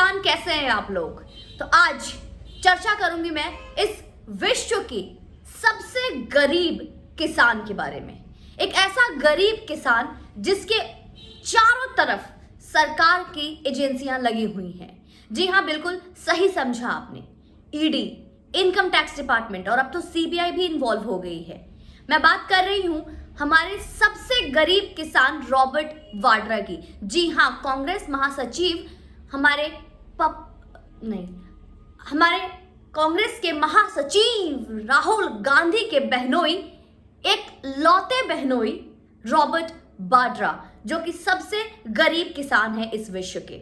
किसान कैसे हैं आप लोग। तो आज चर्चा करूंगी मैं इस विश्व की सबसे गरीब किसान के बारे में। एक ऐसा गरीब किसान जिसके चारों तरफ सरकार की एजेंसियां लगी हुई हैं। जी हाँ, बिल्कुल सही समझा आपने। ईडी, इनकम टैक्स डिपार्टमेंट और अब तो सीबीआई भी इन्वॉल्व हो गई है। मैं बात कर रही हूं हमारे सबसे गरीब किसान रॉबर्ट वाड्रा की। जी हाँ, कांग्रेस महासचिव हमारे कांग्रेस के महासचिव राहुल गांधी के बहनोई, एक लौते बहनोई रॉबर्ट वाड्रा, जो कि सबसे गरीब किसान है इस विश्व के।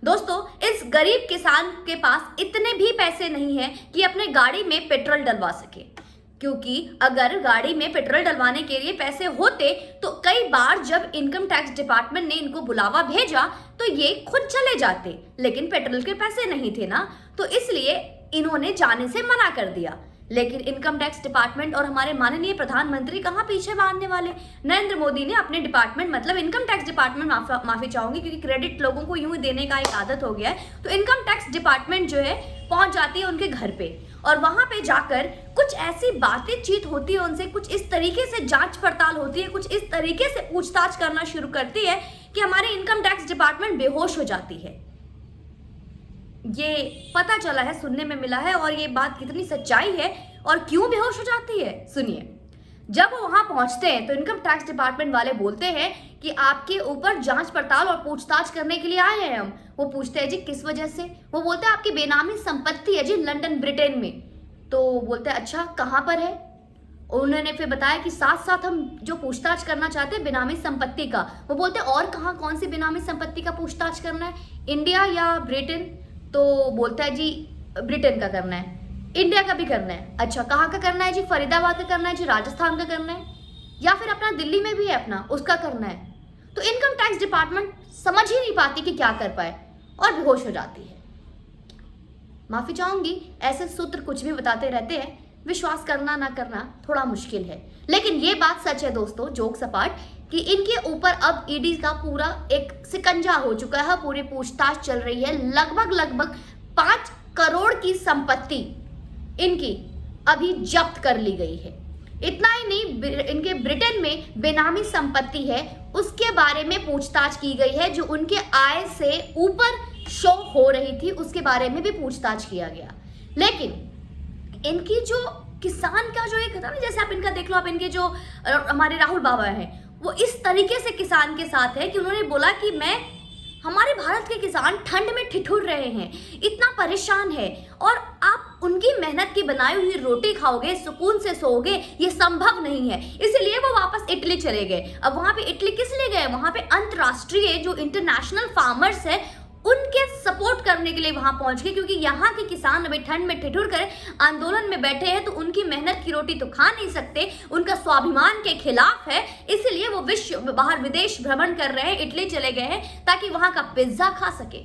दोस्तों, इस गरीब किसान के पास इतने भी पैसे नहीं हैं कि अपने गाड़ी में पेट्रोल डलवा सके, क्योंकि अगर गाड़ी में पेट्रोल डलवाने के लिए पैसे होते तो कई बार जब इनकम टैक्स डिपार्टमेंट ने इनको बुलावा भेजा तो ये खुद चले जाते, लेकिन पेट्रोल के पैसे नहीं थे ना, तो इसलिए इन्होंने जाने से मना कर दिया। लेकिन इनकम टैक्स डिपार्टमेंट और हमारे माननीय प्रधानमंत्री कहाँ पीछे भागने वाले। नरेंद्र मोदी ने अपने डिपार्टमेंट मतलब इनकम टैक्स डिपार्टमेंट माफी चाहूंगी क्योंकि क्रेडिट लोगों को यूं ही देने का एक आदत हो गया है, तो इनकम टैक्स डिपार्टमेंट जो है पहुंच जाती है उनके घर पे और वहां पे जाकर कुछ ऐसी बातचीत होती है उनसे, कुछ इस तरीके से जांच पड़ताल होती है, कुछ इस तरीके से पूछताछ करना शुरू करती है कि हमारे इनकम टैक्स डिपार्टमेंट बेहोश हो जाती है। ये पता चला है, सुनने में मिला है, और ये बात कितनी सच्चाई है और क्यों बेहोश हो जाती है सुनिए। जब वो वहां पहुंचते हैं तो इनकम टैक्स डिपार्टमेंट वाले बोलते हैं कि आपके ऊपर जांच पड़ताल और पूछताछ करने के लिए आए हैं हम। वो पूछते हैं जी किस वजह से। वो बोलते हैं आपकी बेनामी संपत्ति है जी लंदन ब्रिटेन में। तो बोलते हैं अच्छा कहाँ पर है। उन्होंने फिर बताया कि साथ साथ हम जो पूछताछ करना चाहते हैं बेनामी संपत्ति का। वो बोलते हैं और कहाँ, कौन सी बेनामी संपत्ति का पूछताछ करना है, इंडिया या ब्रिटेन। तो बोलता है जी ब्रिटेन का करना है, इंडिया का भी करना है। अच्छा कहाँ का करना है जी, फरीदाबाद का करना है जी, राजस्थान का करना है, या फिर अपना दिल्ली में भी है अपना, उसका करना है। तो इनकम टैक्स डिपार्टमेंट समझ ही नहीं पाती कि क्या कर पाए और बेहोश हो जाती है। माफी चाहूंगी, ऐसे सूत्र कुछ भी बताते रहते हैं, विश्वास करना ना करना थोड़ा मुश्किल है, लेकिन ये बात सच है दोस्तों, जोक सपाट, कि इनके ऊपर अब ईडी का पूरा एक सिकंजा हो चुका है। पूरी पूछताछ चल रही है। लगभग 5 करोड़ की संपत्ति इनकी अभी जब्त कर ली गई है। इतना ही नहीं, इनके ब्रिटेन में बेनामी संपत्ति है, उसके बारे में पूछताछ की गई है। जो उनके आय से ऊपर शो हो रही थी उसके बारे में भी पूछताछ किया गया। लेकिन इनकी जो किसान का जो एक था ना, जैसे आप इनका देख लो, आप इनके जो हमारे राहुल बाबा हैं, वो इस तरीके से किसान के साथ है कि उन्होंने बोला कि हमारे भारत के किसान ठंड में ठिठुर रहे हैं, इतना परेशान है, और आप उनकी मेहनत की बनाई हुई रोटी खाओगे, सुकून से सोओगे, ये संभव नहीं है। इसलिए वो वापस इटली चले गए। अब वहां पे इटली किस लिए गए, वहां पे अंतरराष्ट्रीय जो इंटरनेशनल फार्मर्स है उनके सपोर्ट करने के लिए वहां पहुंच गए, क्योंकि यहाँ के किसान अभी ठंड में ठिठुर कर आंदोलन में बैठे हैं, तो उनकी मेहनत की रोटी तो खा नहीं सकते, उनका स्वाभिमान के खिलाफ है। इसलिए वो बाहर विदेश भ्रमण कर रहे हैं, इटली चले गए हैं ताकि वहां का पिज्जा खा सके।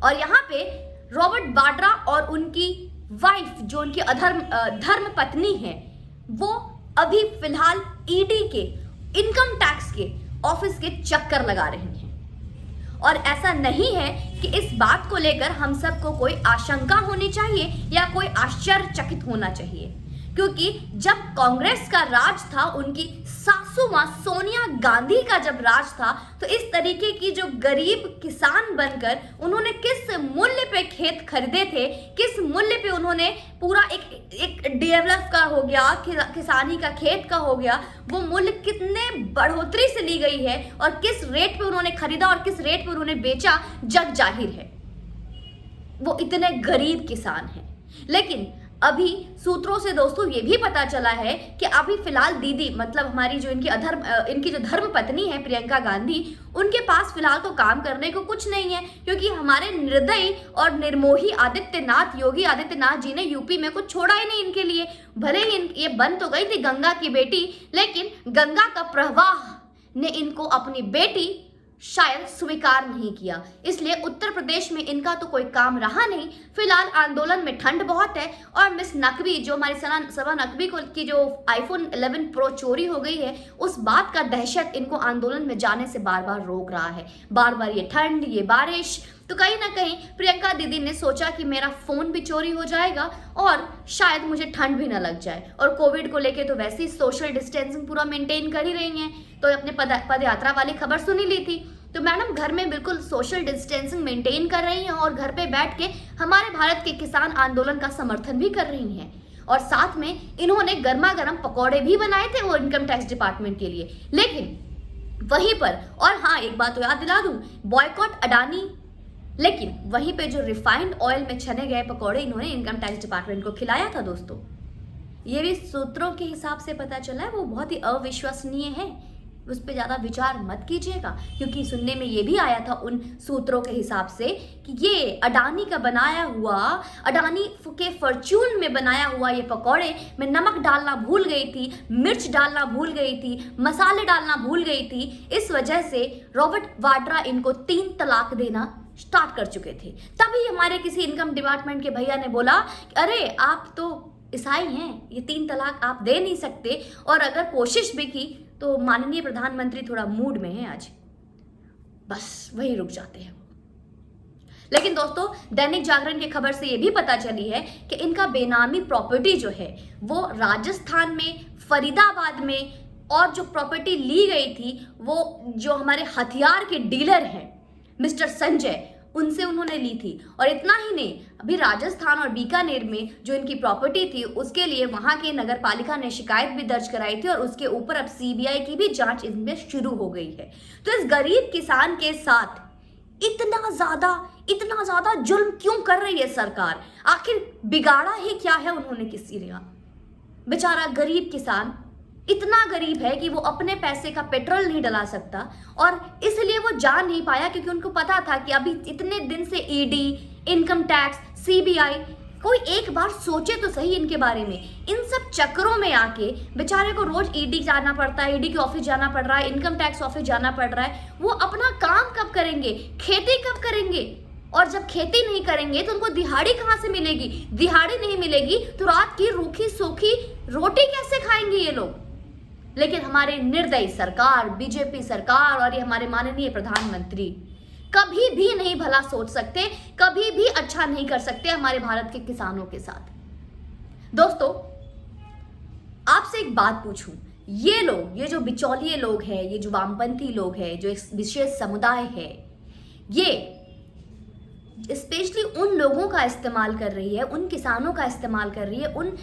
और यहाँ पे रॉबर्ट वाड्रा और उनकी वाइफ, जो उनकी धर्म पत्नी है, वो अभी फिलहाल ईडी के इनकम टैक्स के ऑफिस के चक्कर लगा रही हैं। और ऐसा नहीं है कि इस बात को लेकर हम सबको कोई आशंका होनी चाहिए या कोई आश्चर्यचकित होना चाहिए, क्योंकि जब कांग्रेस का राज था, उनकी सासू मां सोनिया गांधी का जब राज था, तो इस तरीके की जो गरीब किसान बनकर उन्होंने किस मूल्य पे खेत खरीदे थे, किस मूल्य पे उन्होंने पूरा एक डेवलप का हो गया, किसानी का खेत का हो गया, वो मूल्य कितने बढ़ोतरी से ली गई है और किस रेट पे उन्होंने खरीदा और किस रेट पे उन्होंने बेचा, जग जाहिर है। वो इतने गरीब किसान हैं। लेकिन अभी सूत्रों से दोस्तों ये भी पता चला है कि अभी फिलहाल दीदी, मतलब हमारी जो इनकी जो धर्म पत्नी है प्रियंका गांधी, उनके पास फिलहाल तो काम करने को कुछ नहीं है, क्योंकि हमारे निर्दयी और निर्मोही योगी आदित्यनाथ जी ने यूपी में कुछ छोड़ा ही नहीं इनके लिए। भले ही ये बन तो गई थी गंगा की बेटी, लेकिन गंगा का प्रवाह ने इनको अपनी बेटी शायद स्वीकार नहीं किया, इसलिए उत्तर प्रदेश में इनका तो कोई काम रहा नहीं। फिलहाल आंदोलन में ठंड बहुत है और मिस नकवी, जो हमारी सना नकवी की जो आईफोन 11 प्रो चोरी हो गई है, उस बात का दहशत इनको आंदोलन में जाने से बार बार रोक रहा है। बार बार ये ठंड, ये बारिश, तो कहीं ना कहीं प्रियंका दीदी ने सोचा कि मेरा फ़ोन भी चोरी हो जाएगा और शायद मुझे ठंड भी ना लग जाए, और कोविड को लेके तो वैसे ही सोशल डिस्टेंसिंग पूरा मेंटेन कर ही रही हैं, तो अपने पदयात्रा वाली खबर सुन ही ली थी। तो मैडम घर में बिल्कुल सोशल डिस्टेंसिंग मेंटेन कर रही हैं और घर पे बैठ के हमारे भारत के किसान आंदोलन का समर्थन भी कर रही हैं, और साथ में इन्होंने गर्मा गर्म पकौड़े भी बनाए थे वो इनकम टैक्स डिपार्टमेंट के लिए। लेकिन वहीं पर, और हाँ एक बात तो याद दिला दूं, बॉयकॉट अडानी, लेकिन वहीं पे जो रिफाइंड ऑयल में छने गए पकौड़े इन्होंने इनकम टैक्स डिपार्टमेंट को खिलाया था दोस्तों। ये भी सूत्रों के हिसाब से पता चला है, वो बहुत ही अविश्वसनीय है, उस पर ज़्यादा विचार मत कीजिएगा, क्योंकि सुनने में ये भी आया था उन सूत्रों के हिसाब से कि ये अडानी का बनाया हुआ, अडानी के फॉर्च्यून में बनाया हुआ ये पकौड़े में नमक डालना भूल गई थी, मिर्च डालना भूल गई थी, मसाले डालना भूल गई थी, इस वजह से रॉबर्ट वाड्रा इनको 3 तलाक देना स्टार्ट कर चुके थे। तभी हमारे किसी इनकम डिपार्टमेंट के भैया ने बोला, अरे आप तो ईसाई हैं, ये 3 तलाक आप दे नहीं सकते, और अगर कोशिश भी की तो माननीय प्रधानमंत्री थोड़ा मूड में है आज, बस वही रुक जाते हैं। लेकिन दोस्तों दैनिक जागरण की खबर से ये भी पता चली है कि इनका बेनामी प्रॉपर्टी जो है वो राजस्थान में, फरीदाबाद में, और जो प्रॉपर्टी ली गई थी वो जो हमारे हथियार के डीलर हैं मिस्टर संजय, उनसे उन्होंने ली थी। और इतना ही नहीं, अभी राजस्थान और बीकानेर में जो इनकी प्रॉपर्टी थी उसके लिए वहां के नगर पालिका ने शिकायत भी दर्ज कराई थी, और उसके ऊपर अब सीबीआई की भी जांच इनमें शुरू हो गई है। तो इस गरीब किसान के साथ इतना ज्यादा जुल्म क्यों कर रही है सरकार? आखिर बिगाड़ा ही क्या है उन्होंने किसी ने? बेचारा गरीब किसान इतना गरीब है कि वो अपने पैसे का पेट्रोल नहीं डला सकता, और इसलिए वो जान नहीं पाया, क्योंकि उनको पता था कि अभी इतने दिन से ईडी, इनकम टैक्स, सीबीआई, कोई एक बार सोचे तो सही इनके बारे में। इन सब चक्करों में आके बेचारे को रोज ईडी जाना पड़ता है, ईडी के ऑफिस जाना पड़ रहा है, इनकम टैक्स ऑफिस जाना पड़ रहा है। वो अपना काम कब करेंगे, खेती कब करेंगे? और जब खेती नहीं करेंगे तो उनको दिहाड़ी कहाँ से मिलेगी? दिहाड़ी नहीं मिलेगी तो रात की रूखी सूखी रोटी कैसे खाएंगे ये लोग? लेकिन हमारे निर्दयी सरकार, बीजेपी सरकार और ये हमारे माननीय प्रधानमंत्री कभी भी नहीं भला सोच सकते, कभी भी अच्छा नहीं कर सकते हमारे भारत के किसानों के साथ। दोस्तों आपसे एक बात पूछूं, ये लोग, ये जो बिचौलिए लोग हैं, ये जो वामपंथी लोग हैं, जो एक विशेष समुदाय है, ये स्पेशली उन लोगों का इस्तेमाल कर रही है, उन किसानों का इस्तेमाल कर रही है, उन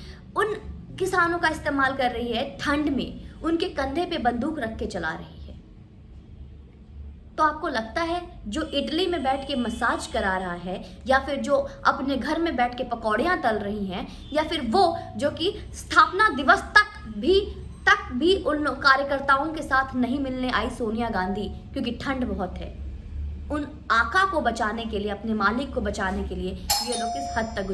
किसानों का इस्तेमाल कर रही है, ठंड में उनके कंधे पे बंदूक रख के चला रही है। तो आपको लगता है जो इटली में बैठ के मसाज करा रहा है, या फिर जो अपने घर में बैठ के पकौड़ियाँ तल रही हैं, या फिर वो जो कि स्थापना दिवस तक भी उन कार्यकर्ताओं के साथ नहीं मिलने आई सोनिया गांधी, क्योंकि ठंड बहुत है, उन आका को बचाने के लिए, अपने मालिक को बचाने के लिए ये लोग इस हद तक